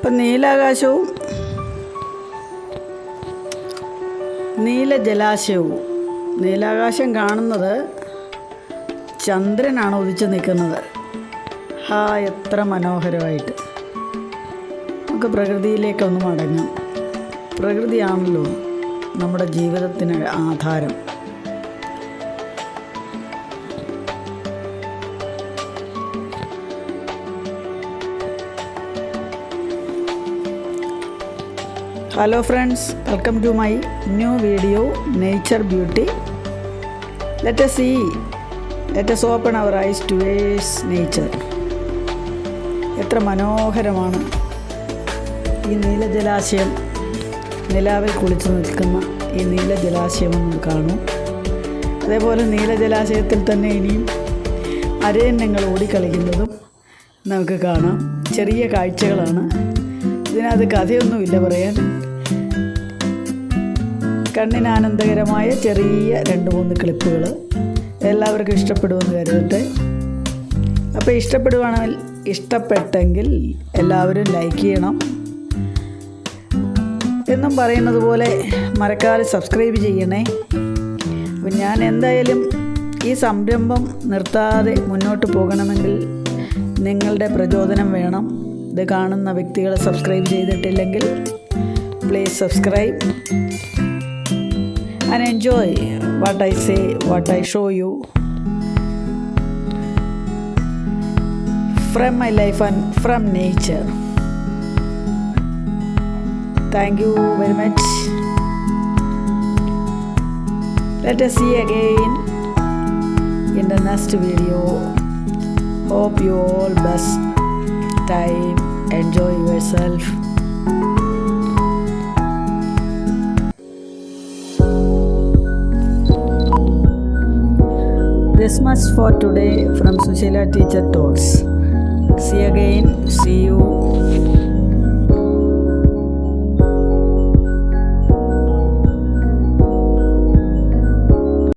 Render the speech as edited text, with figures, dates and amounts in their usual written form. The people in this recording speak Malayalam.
അപ്പം നീലാകാശവും നീലജലാശയവും, നീലാകാശം കാണുന്നത് ചന്ദ്രനാണ് ഉദിച്ച് നിൽക്കുന്നത്. എത്ര മനോഹരമായിട്ട്. നമുക്ക് പ്രകൃതിയിലേക്കൊന്ന് മടങ്ങാം. പ്രകൃതിയാണല്ലോ നമ്മുടെ ജീവിതത്തിന് ആധാരം. Hello friends, welcome to my new video, Nature Beauty. Let us open our eyes towards nature. എത്ര മനോഹരമാണ് ഈ നീലജലാശയം. നിലാവിൽ കുളിച്ചു നിൽക്കുന്ന ഈ നീലജലാശയം ഒന്ന് കാണൂ. അതേപോലെ നീലജലാശയത്തിൽ തന്നെ ഇനിയും അരയന്നങ്ങൾ ഓടിക്കളിക്കുന്നതും നമുക്ക് കാണാം. ചെറിയ കാഴ്ചകളാണ്. ഇതിനകത്ത് കഥയൊന്നുമില്ല പറയാൻ. കണ്ണിന് ആനന്ദകരമായ ചെറിയ 2-3 ക്ലിപ്പുകൾ എല്ലാവർക്കും ഇഷ്ടപ്പെടുമെന്ന് കരുതട്ടെ. അപ്പോൾ ഇഷ്ടപ്പെട്ടെങ്കിൽ എല്ലാവരും ലൈക്ക് ചെയ്യണം. എന്നും പറയുന്നത് പോലെ മറക്കാതെ സബ്സ്ക്രൈബ് ചെയ്യണേ. അപ്പം ഞാൻ എന്തായാലും ഈ സംരംഭം നിർത്താതെ മുന്നോട്ട് പോകണമെങ്കിൽ നിങ്ങളുടെ പ്രചോദനം വേണം. ഇത് കാണുന്ന വ്യക്തികൾ സബ്സ്ക്രൈബ് ചെയ്തിട്ടില്ലെങ്കിൽ please subscribe and enjoy what I say, what I show you from my life and from nature. Thank you very much. Let us see again in the next video. Hope you all best time. Enjoy yourself. This much for today from Sushila Teacher Talks. See you again. See you.